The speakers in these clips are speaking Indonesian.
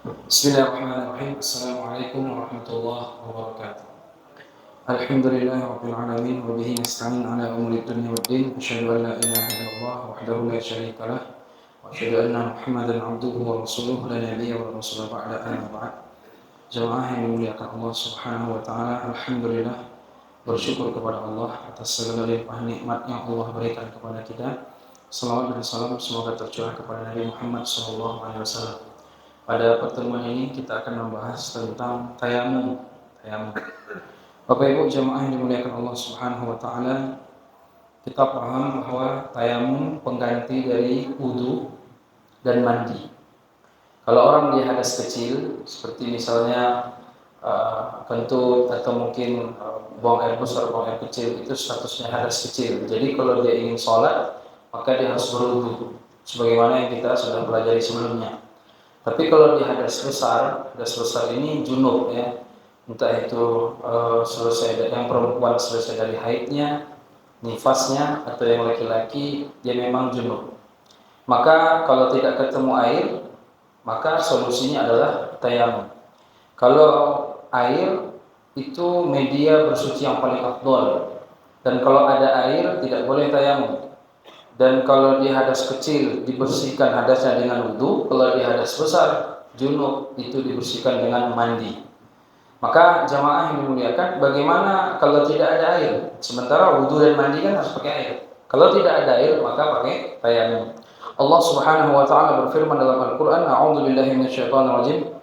Bismillahirrahmanirrahim. Assalamualaikum warahmatullahi wabarakatuh. Alhamdulillahirabbil alamin wa bihi nasta'in ala umuri dunya waddin. Asyhadu an la ilaha illallah wahdahu la syarika lah wa asyhadu anna Muhammadan abduhu wa rasuluhu la nabiyya wa rasula ba'da amma ba'd. Jamaah yang dimuliakan Allah Subhanahu wa taala, alhamdulillah bersyukur kepada Allah atas segala limpah nikmat yang Allah berikan kepada kita. Salawat dan salam semoga tercurah kepada Nabi Muhammad SAW. Pada pertemuan ini kita akan membahas tentang tayamum. Bapak Ibu jemaah yang dimuliakan Allah Subhanahu wa taala, kita paham bahwa tayamum pengganti dari wudu dan mandi. Kalau orang dia hadas kecil seperti misalnya kentut atau mungkin buang air besar, buang air kecil, itu statusnya hadas kecil. Jadi kalau dia ingin sholat maka dia harus berwudu sebagaimana yang kita sudah pelajari sebelumnya. Tapi kalau di hadas besar ini junub ya, entah itu selesai, yang perempuan selesai dari haidnya, nifasnya, atau yang laki-laki dia memang junub. Maka kalau tidak ketemu air, maka solusinya adalah tayamum. Kalau air itu media bersuci yang paling afdol, dan kalau ada air tidak boleh tayamum. Dan kalau di hadas kecil dibersihkan hadasnya dengan wudu, kalau di hadas besar junub itu dibersihkan dengan mandi. Maka jamaah yang dimuliakan, bagaimana kalau tidak ada air? Sementara wudu dan mandi kan harus pakai air. Kalau tidak ada air maka pakai tayamum. Allah Subhanahu wa taala berfirman dalam Al-Qur'an, a'udzubillahi minasyaitonirrajim.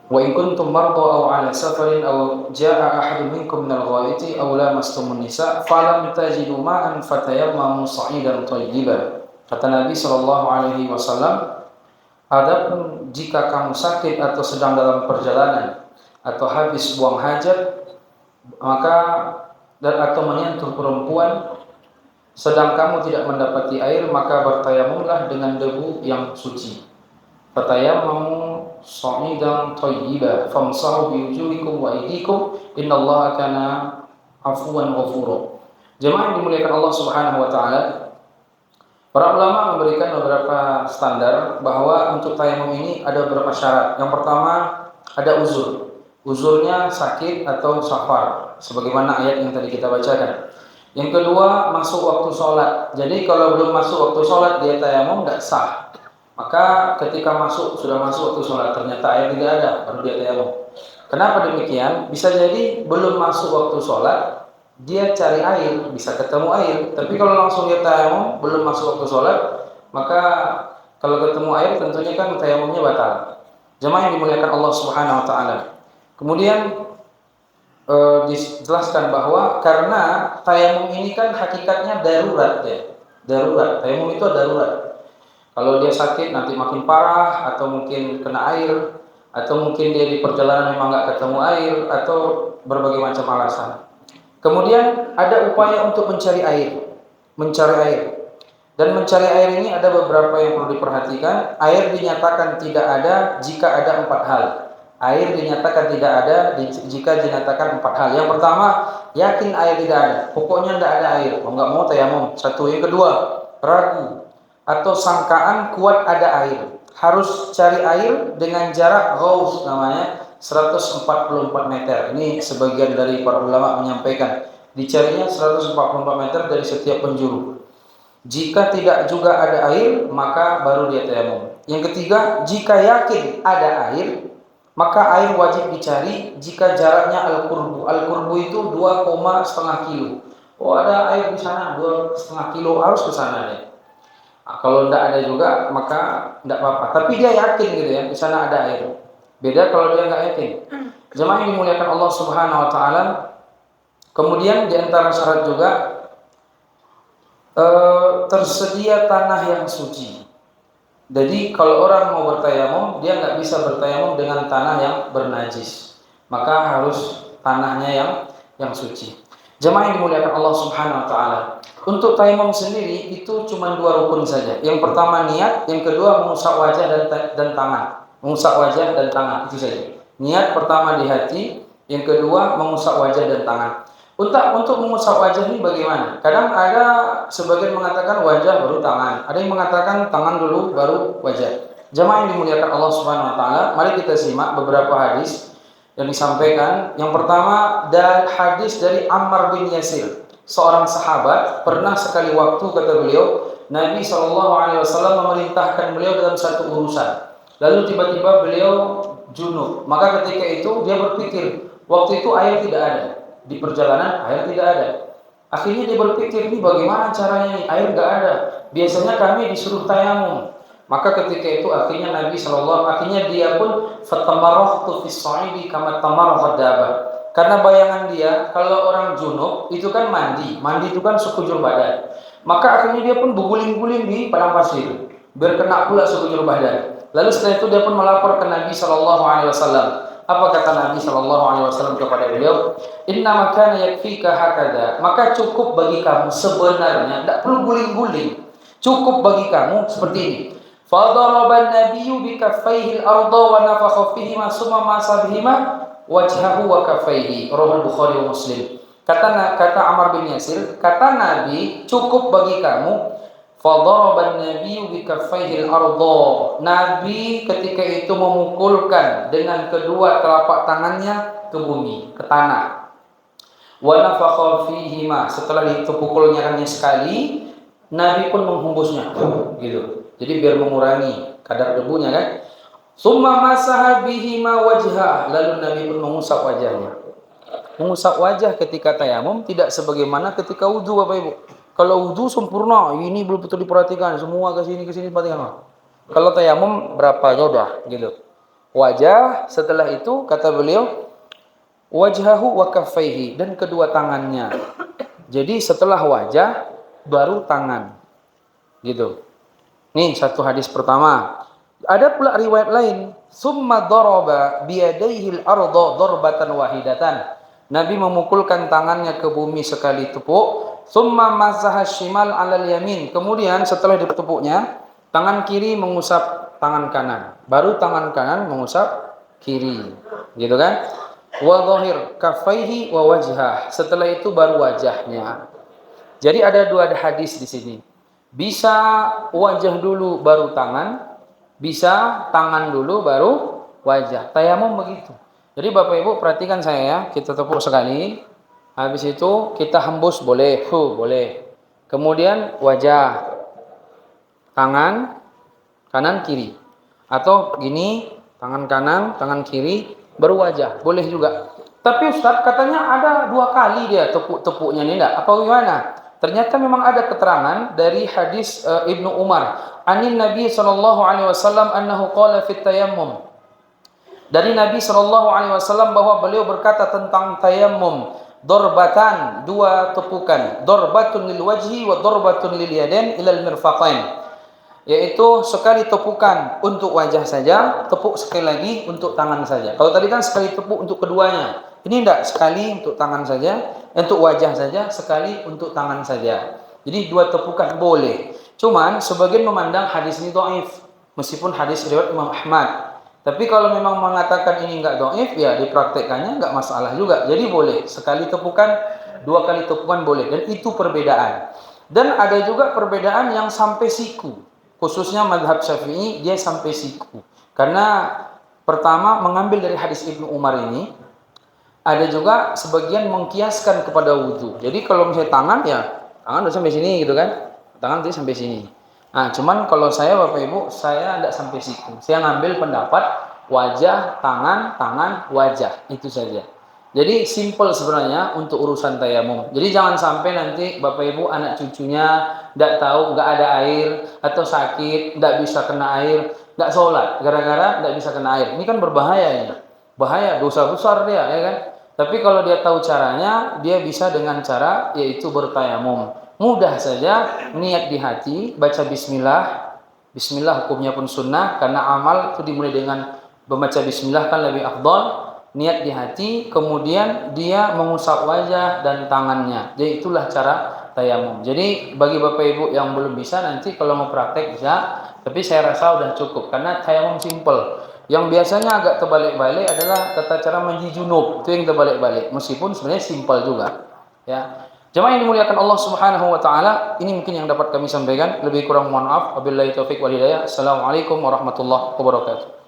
Wa in kuntum marda aw 'ala safarin aw jaa'a ahadun minkum minal ghaiti aw lamastumun nisa falam tajidu ma'an fatayammamu sa'idan thayyiban. Kata Nabi sallallahu alaihi wasallam, adapun jika kamu sakit atau sedang dalam perjalanan atau habis buang hajat, maka atau menyentuh perempuan sedang kamu tidak mendapati air, maka bertayamumlah dengan debu yang suci. Fatayammamu sa'idan thayyiban famsahu biwujuhikum wa aydikum innallaha kana afuwan ghafura. Jemaah yang dimuliakan Allah Subhanahu wa taala, para ulama memberikan beberapa standar bahwa untuk tayamum ini ada beberapa syarat. Yang pertama ada uzur. Uzurnya sakit atau safar, sebagaimana ayat yang tadi kita bacakan. Yang kedua masuk waktu sholat. Jadi kalau belum masuk waktu sholat dia tayamum tidak sah. Maka ketika sudah masuk waktu sholat ternyata air tidak ada, baru dia tayamum. Kenapa demikian? Bisa jadi belum masuk waktu sholat dia cari air, bisa ketemu air. Tapi kalau langsung dia tayamum belum masuk waktu sholat, maka kalau ketemu air tentunya kan tayamumnya batal. Jemaah yang dimuliakan Allah Subhanahu wa taala. Kemudian dijelaskan bahwa karena tayamum ini kan hakikatnya darurat ya. Darurat, tayamum itu darurat. Kalau dia sakit nanti makin parah, atau mungkin kena air, atau mungkin dia di perjalanan memang nggak ketemu air, atau berbagai macam alasan. Kemudian ada upaya untuk mencari air. Dan mencari air ini ada beberapa yang perlu diperhatikan. Air dinyatakan tidak ada jika ada 4 hal. Air dinyatakan tidak ada jika dinyatakan 4 hal. Yang pertama, yakin air tidak ada. Pokoknya tidak ada air. Nggak mau tayamum. Satu. Yang kedua, ragu atau sangkaan kuat ada air. Harus cari air dengan jarak ghaus namanya 144 meter. Ini sebagian dari para ulama menyampaikan dicarinya 144 meter dari setiap penjuru. Jika tidak juga ada air maka baru dia tayamum. Yang ketiga, jika yakin ada air maka air wajib dicari jika jaraknya al-qurbu. Al-qurbu itu 2,5 kilo. Oh ada air di sana 2,5 kilo, harus ke sana deh. Nah, kalau tidak ada juga maka tidak apa-apa. Tapi dia yakin gitu ya, di sana ada air. Beda kalau dia nggak yakin. Jemaah yang dimuliakan Allah Subhanahu wa taala. Kemudian di antara syarat juga tersedia tanah yang suci. Jadi kalau orang mau bertayamum, dia nggak bisa bertayamum dengan tanah yang bernajis. Maka harus tanahnya yang suci. Jemaah yang dimuliakan Allah Subhanahu wa taala. Untuk tayamum sendiri itu cuma 2 rukun saja. Yang pertama niat, yang kedua mengusap wajah dan tangan. Mengusap wajah dan tangan, itu saja. Niat pertama di hati, yang kedua mengusap wajah dan tangan. Untuk mengusap wajah ini bagaimana? Kadang ada sebagian mengatakan wajah baru tangan, ada yang mengatakan tangan dulu baru wajah. Jamaah yang dimuliakan Allah Subhanahu wa taala, mari kita simak beberapa hadis yang disampaikan. Yang pertama, dari hadis dari Ammar bin Yasir, seorang sahabat. Pernah sekali waktu, kata beliau, Nabi SAW memerintahkan beliau dalam satu urusan. Lalu tiba-tiba beliau junub. Maka ketika itu dia berpikir, waktu itu air tidak ada. Di perjalanan air tidak ada. Akhirnya dia berpikir, ini bagaimana caranya? Air tidak ada. Biasanya kami disuruh tayamum. Maka ketika itu akhirnya Nabi SAW, akhirnya dia pun fatamarrahtu fis sa'idi kama tamarraha dabah. Karena bayangan dia, kalau orang junub itu kan mandi itu kan sekujur badan. Maka akhirnya dia pun berguling-guling di padang pasir, berkena pula sekujur badan. Lalu setelah itu dia pun melapor ke Nabi SAW. Apa kata Nabi SAW kepada beliau? Inna makana yakfika hakada. Maka cukup bagi kamu sebenarnya, tidak perlu guling-guling. Cukup bagi kamu seperti ini. Fadaraban nabiyyu bikaffaihi al-ardha wa nafakha fihima summa masa bihima wajhahu wa kaffaihi. Rawahu Bukhari wa Muslim. Kata Ammar bin Yasir, kata Nabi, cukup bagi kamu. Fadaraban nabiyyu bikaffaihi al-ardha. Nabi ketika itu memukulkan dengan kedua telapak tangannya ke bumi, ke tanah. Wa nafakha fihima. Setelah dipukulnya hanya sekali, Nabi pun menghembusnya, gitu. Jadi biar mengurangi kadar debunya kan. Summa masaha bihima wajhah. Lalu Nabi pun mengusap wajahnya. Mengusap wajah ketika tayamum tidak sebagaimana ketika wudu, Bapak Ibu. Kalau wudu sempurna, ini belum betul diperhatikan, semua ke sini perhatikan. Kalau tayamum berapa udah gitu. Wajah, setelah itu kata beliau wajhahu wa kaffaihi, dan kedua tangannya. Jadi setelah wajah baru tangan. Gitu. Nih satu hadis pertama. Ada pula riwayat lain, summa daraba biyadaihi al-ardha darbatan wahidatan. Nabi memukulkan tangannya ke bumi sekali tepuk, summa masaha shimal 'alal yamin. Kemudian setelah ditepuknya, tangan kiri mengusap tangan kanan, baru tangan kanan mengusap kiri. Gitu kan? Wa dhahir kaffaihi wa wajhah. Setelah itu baru wajahnya. Jadi ada dua hadis di sini. Bisa wajah dulu baru tangan, bisa tangan dulu baru wajah. Tayamum begitu. Jadi Bapak Ibu perhatikan saya ya, kita tepuk sekali. Habis itu kita hembus boleh, boleh. Kemudian wajah, tangan kanan kiri. Atau gini, tangan kanan, tangan kiri, baru wajah. Boleh juga. Tapi Ustaz katanya ada 2 kali dia tepuk-tepuknya ini enggak? Apa gimana? Ternyata memang ada keterangan dari hadis Ibnu Umar, anin Nabi sallallahu alaihi wasallam annahu qala fit tayammum. Dari Nabi sallallahu alaihi wasallam bahwa beliau berkata tentang tayammum, darbatan, 2 tepukan, darbatun lil wajhi wa darbatun lil yadain ila al mirfaqain. Yaitu sekali tepukan untuk wajah saja, tepuk sekali lagi untuk tangan saja. Kalau tadi kan sekali tepuk untuk keduanya. Ini enggak, sekali untuk tangan saja, untuk wajah saja, sekali untuk tangan saja. Jadi 2 tepukan boleh. Cuman sebagian memandang hadis ini dhaif, meskipun hadis riwayat Imam Ahmad. Tapi kalau memang mengatakan ini enggak dhaif, ya dipraktekkannya enggak masalah juga. Jadi boleh, sekali tepukan, 2 kali tepukan boleh, dan itu perbedaan. Dan ada juga perbedaan yang sampai siku. Khususnya mazhab Syafi'i, dia sampai siku. Karena pertama mengambil dari hadis Ibnu Umar ini, ada juga sebagian mengkiaskan kepada wudu. Jadi kalau misalnya tangan, ya tangan udah sampai sini gitu kan. Tangan tadi sampai sini. Nah, cuman kalau saya Bapak Ibu, saya tidak sampai siku. Saya ngambil pendapat wajah, tangan, wajah. Itu saja. Jadi simple sebenarnya untuk urusan tayamum. Jadi jangan sampai nanti Bapak Ibu anak cucunya tidak tahu, nggak ada air, atau sakit, tidak bisa kena air, tidak sholat gara-gara tidak bisa kena air. Ini kan berbahaya ini. Bahaya, dosa besar dia, ya kan? Tapi kalau dia tahu caranya, dia bisa dengan cara yaitu bertayamum. Mudah saja, niat di hati, baca bismillah. Bismillah hukumnya pun sunnah, karena amal itu dimulai dengan membaca bismillah kan lebih afdal. Niat di hati, kemudian dia mengusap wajah dan tangannya. Jadi itulah cara tayamum. Jadi bagi Bapak Ibu yang belum bisa, nanti kalau mau praktek bisa. Tapi saya rasa udah cukup, karena tayamum simple. Yang biasanya agak terbalik-balik adalah tata cara mandi junub. Itu yang terbalik-balik. Meskipun sebenarnya simpel juga. Ya. Jemaah yang dimuliakan Allah Subhanahu wa taala, ini mungkin yang dapat kami sampaikan. Lebih kurang mohon maaf. Wabillahi taufik wal hidayah. Assalamualaikum warahmatullahi wabarakatuh.